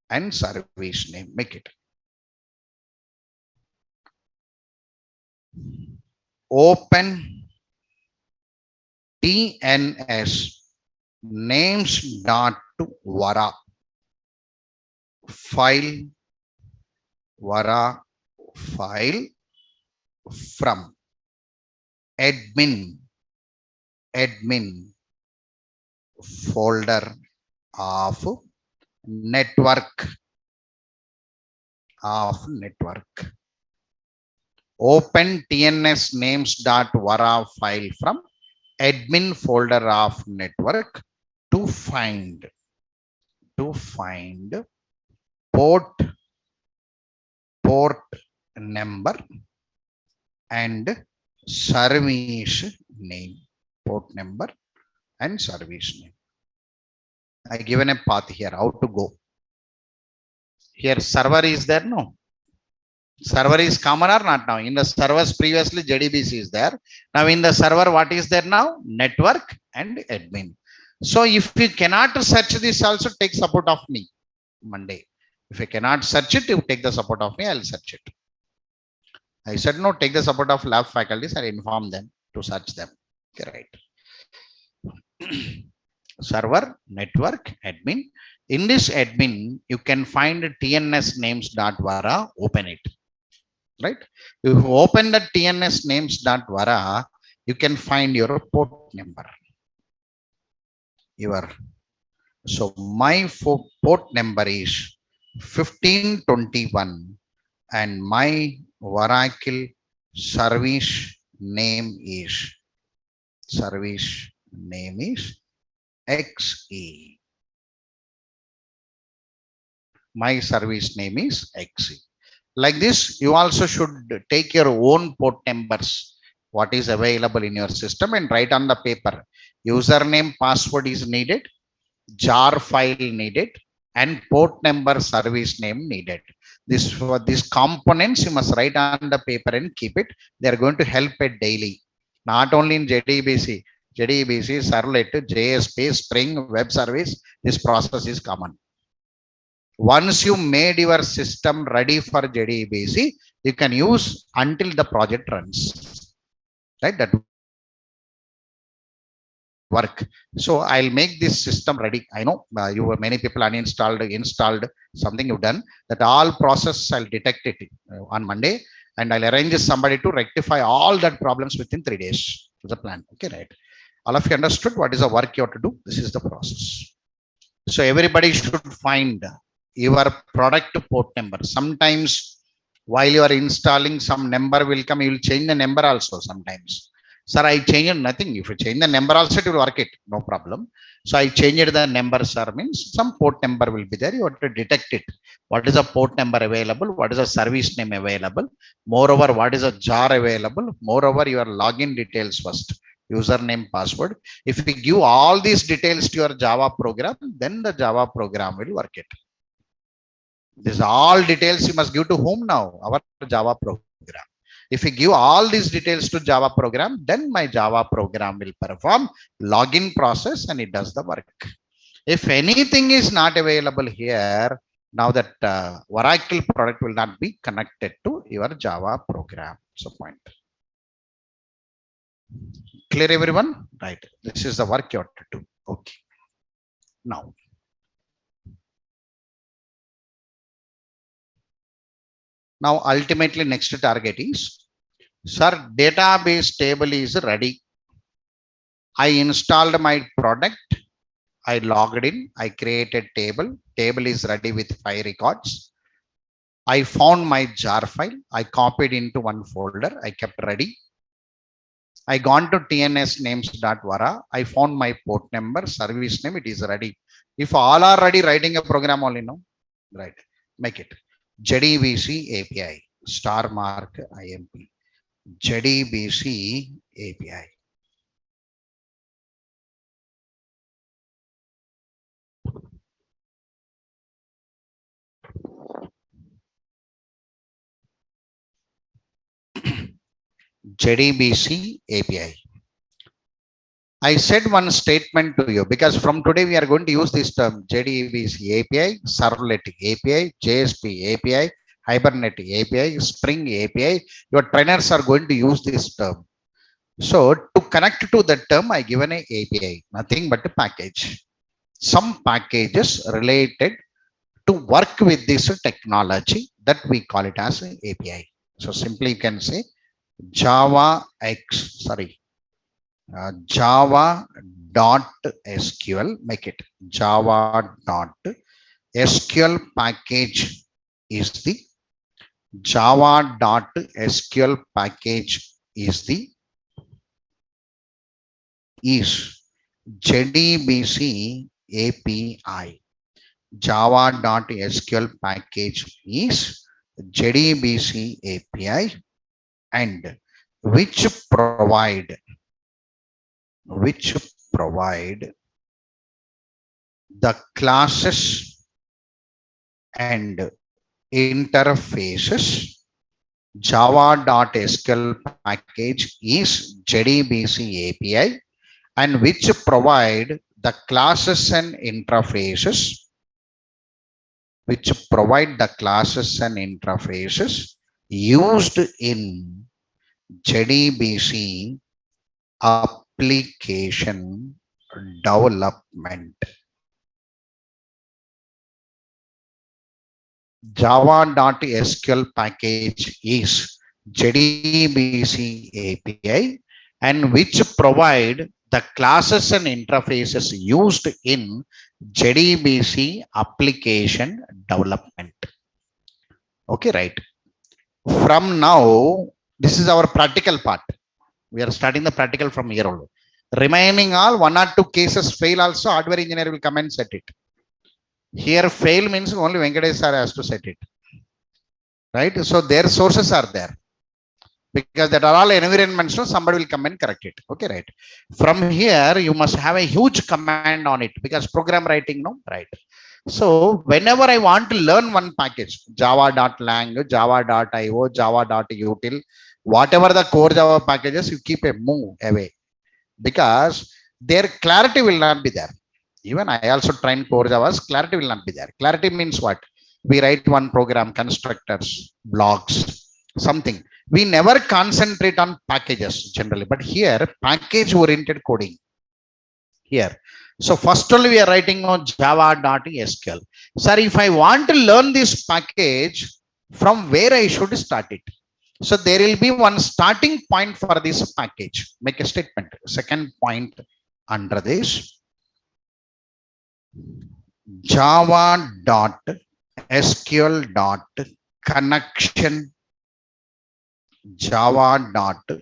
and service name. Make it. Open TNS names.vara file from admin folder of network. Open TNS names.vara file from admin folder of network to find port number and service name. Port number and service name. I given a path here how to go. Here server is there, no? Server is common or not now? In the servers previously JDBC is there. Now in the server, what is there now? Network and admin. So if you cannot search this, also take support of me Monday. If you cannot search it, you take the support of me, I'll search it. I said no, take the support of lab faculties, I'll inform them to search them. Okay, right. Server, network, admin. In this admin, you can find TNS names.vara, open it. Right? If you open the TNS names.vara, you can find your port number. So my port number is 1521 and my Oracle service name is XE. My service name is XE. Like this, you also should take your own port numbers, what is available in your system, and write on the paper. Username, password is needed, jar file needed, and port number service name needed. These components you must write on the paper and keep it. They are going to help it daily, not only in JDBC, Servlet, JSP, Spring, Web Service. This process is common. Once you made your system ready for JDBC, you can use until the project runs. Right? That work. So I'll make this system ready. I know you many people uninstalled, installed something you've done. That all process I'll detect it on Monday, and I'll arrange somebody to rectify all that problems within 3 days. Is the plan. Okay, right? All of you understood what is the work you have to do? This is the process. So everybody should find your product port number. Sometimes while you are installing, some number will come. You will change the number also sometimes. Sir, I changed nothing. If you change the number also, it will work it. No problem. So I changed the number, sir, means some port number will be there. You have to detect it. What is the port number available? What is the service name available? Moreover, what is a jar available? Moreover, your login details first. Username, password. If we give all these details to your Java program, then the Java program will work it. These all details you must give to whom now? Our Java program. If we give all these details to Java program, then my Java program will perform login process and it does the work. If anything is not available here, now that Oracle product will not be connected to your Java program. So point. Clear everyone? Right. This is the work you have to do. Okay. Now ultimately next target is, sir, database table is ready. I installed my product. I logged in. I created table. Table is ready with 5 records. I found my jar file. I copied into one folder. I kept ready. I gone to tns names.vara. I found my port number, service name. It is ready. If all are ready, writing a program only, no, right? Make it JDBC API star mark IMP JDBC API. JDBC API. I said one statement to you because from today we are going to use this term JDBC API, Servlet API, JSP API, Hibernate API, Spring API. Your trainers are going to use this term. So to connect to the term, I given a API, nothing but a package. Some packages related to work with this technology that we call it as an API. So simply you can say Java.SQL, make it Java.SQL package is the Java.SQL package is JDBC API. Java.SQL package is JDBC API, and which provide the classes and interfaces. Java.SQL package is JDBC API, and which provide the classes and interfaces used in JDBC application development. Java.SQL package is JDBC API, and which provide the classes and interfaces used in JDBC application development. Okay, right. From now, this is our practical part. We are starting the practical from here only. Remaining all 1 or 2 cases fail also, hardware engineer will come and set it. Here fail means only Venkatesh sir has to set it. Right? So their sources are there. Because that are all environments, so somebody will come and correct it. Okay, right. From here, you must have a huge command on it because program writing, no, right. So whenever I want to learn one package, java.lang, java.io, java.util, whatever the core Java packages, you keep a move away because their clarity will not be there. Even I also train core Java's, clarity will not be there. Clarity means what? We write one program, constructors, blocks, something. We never concentrate on packages generally, but here package oriented coding here. So first only we are writing on java.sql. Sir, if I want to learn this package, from where I should start it? So there will be one starting point for this package. Make a statement. Second point under this, java.sql dot connection, java.sql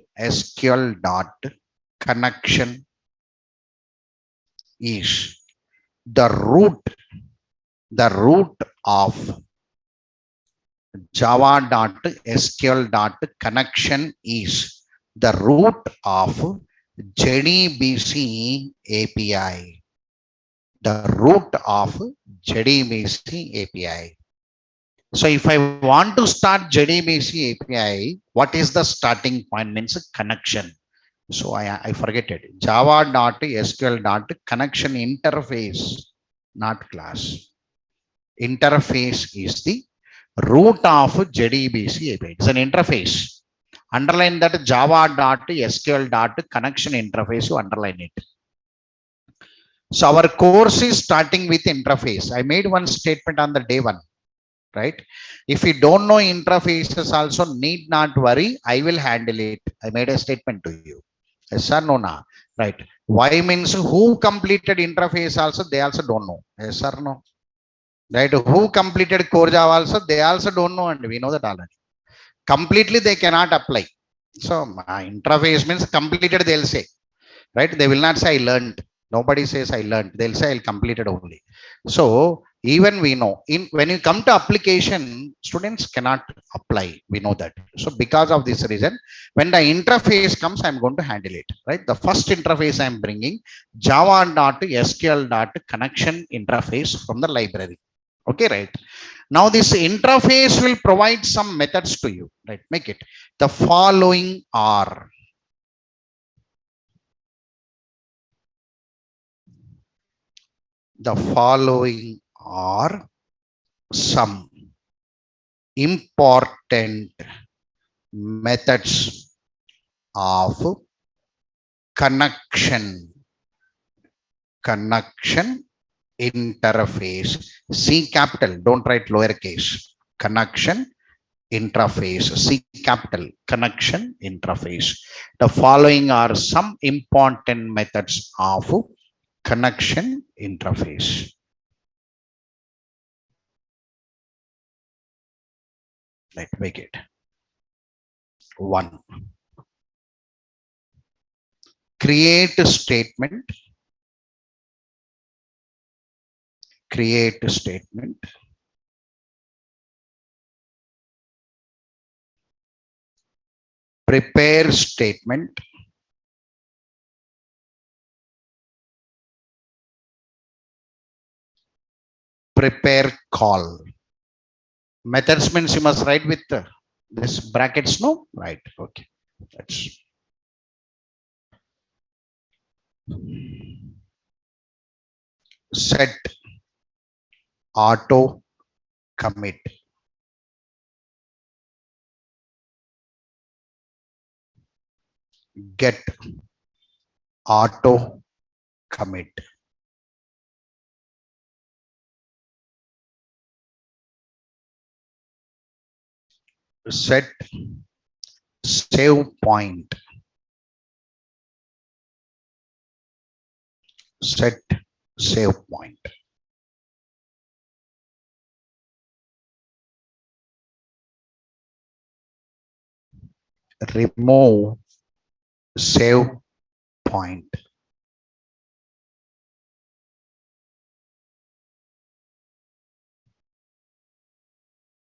dot connection is the root of java.sql.connection is the root of JDBC API. The root of JDBC API. So if I want to start JDBC API, what is the starting point? Means connection. So I forget it. Java.sql.connection interface, not class. Interface is the root of JDBC API. It's an interface. Underline that java.sql.connection interface. You underline it. So our course is starting with interface. I made one statement on the day one, right? If you don't know interfaces also, need not worry. I will handle it. I made a statement to you. Yes or no? Na? Right. Why means who completed interface also, they also don't know. Yes or no? Right? Who completed core Java also, they also don't know, and we know that already. Completely they cannot apply. So interface means completed, they'll say, right? They will not say I learned. Nobody says I learned. They'll say I'll complete it only. So even we know in when you come to application, students cannot apply. We know that. So because of this reason, when the interface comes, I'm going to handle it. Right. The first interface I'm bringing java.sql.connection interface from the library. Okay, right. Now this interface will provide some methods to you. Right. Make it the following are some important methods of connection interface. C capital, don't write lowercase. Connection interface, C capital, connection interface. The following are some important methods of connection interface. Let's make it. 1. Create a statement. Create a statement. Prepare statement. Prepare call. Methods means you must write with this brackets, no? Right. Okay. That's set auto commit. Get auto commit. Set save point. Set save point. Remove save point.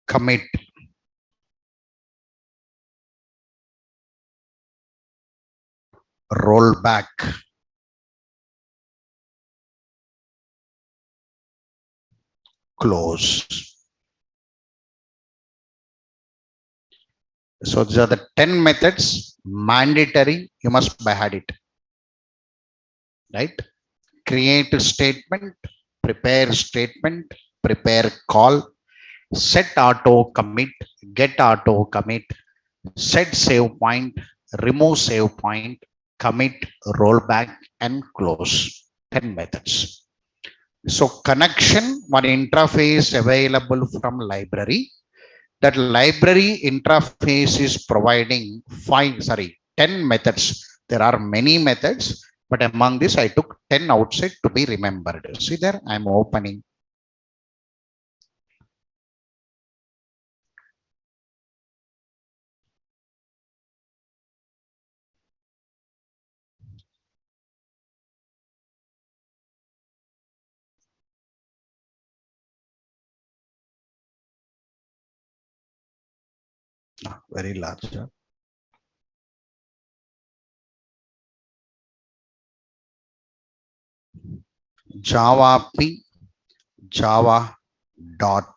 Commit. Roll back. close. So these are the 10 methods mandatory. You must by heart it, right? Create a statement, prepare statement, prepare call, set auto commit, get auto commit, set save point, remove save point, commit, rollback, and close. 10 methods. So connection, one interface available from library. That library interface is providing 10 methods. There are many methods, but among this I took 10 outside to be remembered. See there, I'm opening. Very large. Java P, Java dot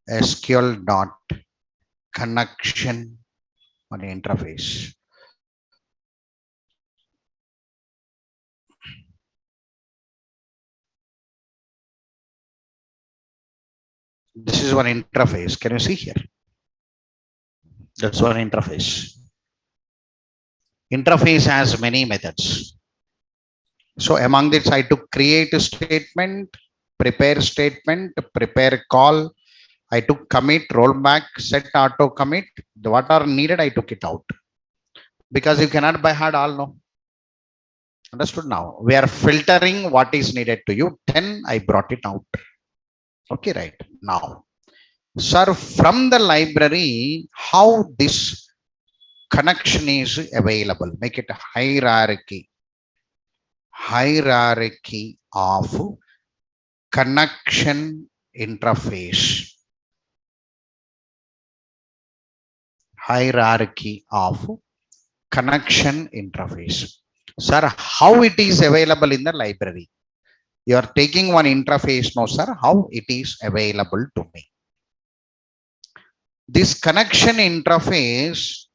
SQL dot connection on interface. This is one interface. Can you see here? That's one interface. Interface has many methods. So among this, I took create a statement, prepare call. I took commit, rollback, set auto commit. What are needed, I took it out. Because you cannot by heart all know. Understood now? We are filtering what is needed to you. 10, I brought it out. Okay, right. Now, sir, from the library, how this connection is available? Make it a hierarchy of connection interface. Hierarchy of connection interface. Sir, how it is available in the library? You are taking one interface, no sir, how it is available to me? This connection interface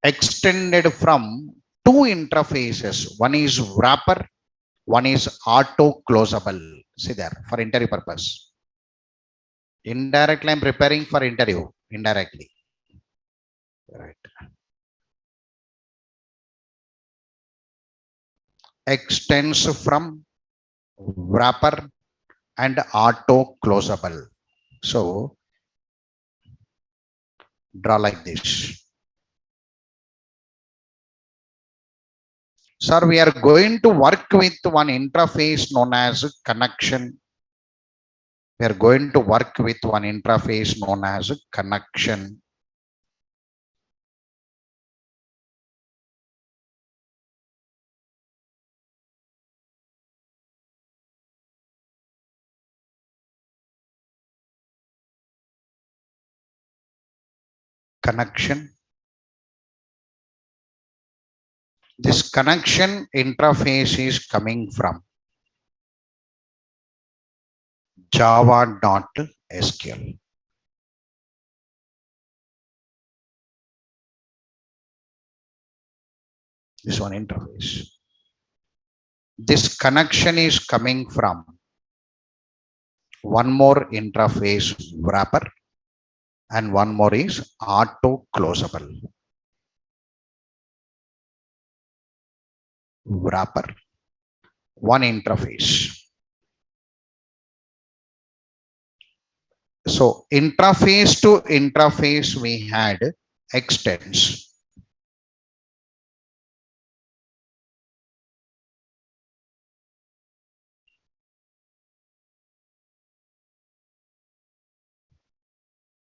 extended from two interfaces. One is wrapper, one is auto closable. See there, for interview purpose. Indirectly, I'm preparing for interview. Indirectly. Right. Extends from wrapper and auto closable. So draw like this. Sir, we are going to work with one interface known as connection. We are going to work with one interface known as connection. Connection. This connection interface is coming from java.sql. This one interface. This connection is coming from one more interface wrapper and one more is auto closable. Wrapper, one interface. So interface to interface we had extends.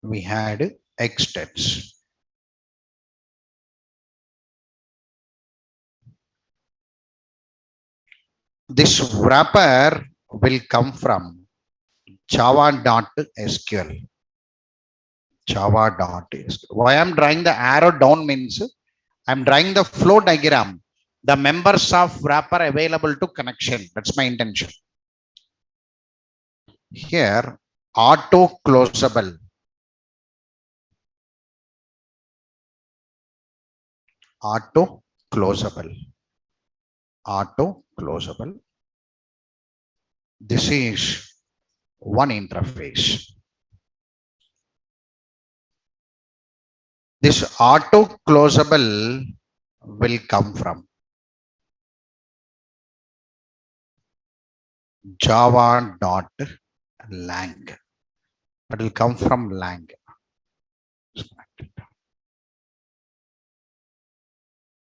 We had extends. This wrapper will come from java.sql. Java.sql. Why I'm drawing the arrow down means I'm drawing the flow diagram. The members of wrapper available to connection. That's my intention. Here auto closable, auto closable, auto closable. This is one interface. This auto closable will come from java.lang. It will come from lang.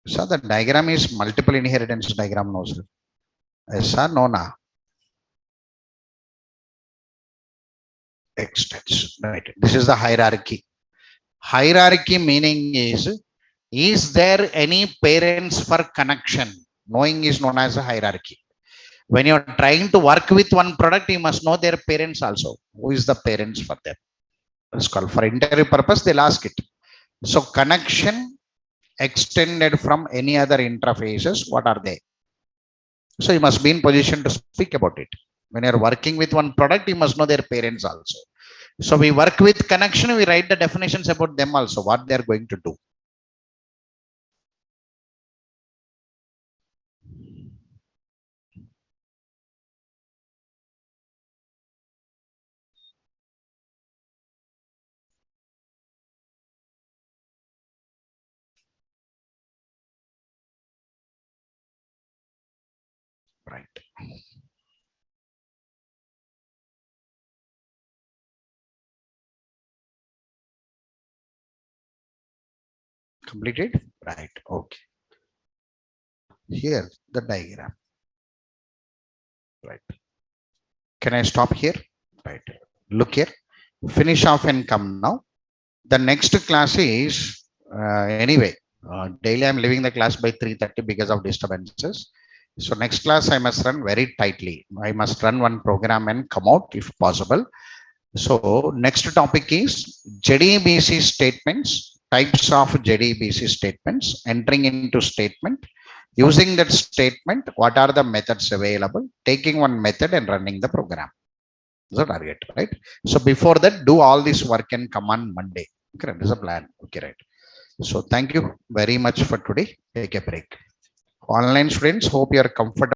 So the diagram is multiple inheritance diagram, no sir? Yes sir, no na. Extends. Right. This is the hierarchy. Hierarchy meaning is there any parents for connection? Knowing is known as a hierarchy. When you're trying to work with one product, you must know their parents also. Who is the parents for them? It's called for interview purpose, they'll ask it. So connection extended from any other interfaces, what are they? So you must be in position to speak about it. When you're working with one product, you must know their parents also. So we work with connection, we write the definitions about them also, what they are going to do. Right. Completed? Right. Okay. Here, the diagram. Right. Can I stop here? Right. Look here. Finish off and come now. The next class is anyway. Daily I'm leaving the class by 3:30 because of disturbances. So next class I must run very tightly. I must run one program and come out if possible. So next topic is JDBC statements, types of JDBC statements, entering into statement, using that statement, what are the methods available, taking one method and running the program. Is the target, right? So before that, do all this work and come on Monday. Okay, this is a plan. Okay, right. So thank you very much for today. Take a break. Online students, hope you are comfortable.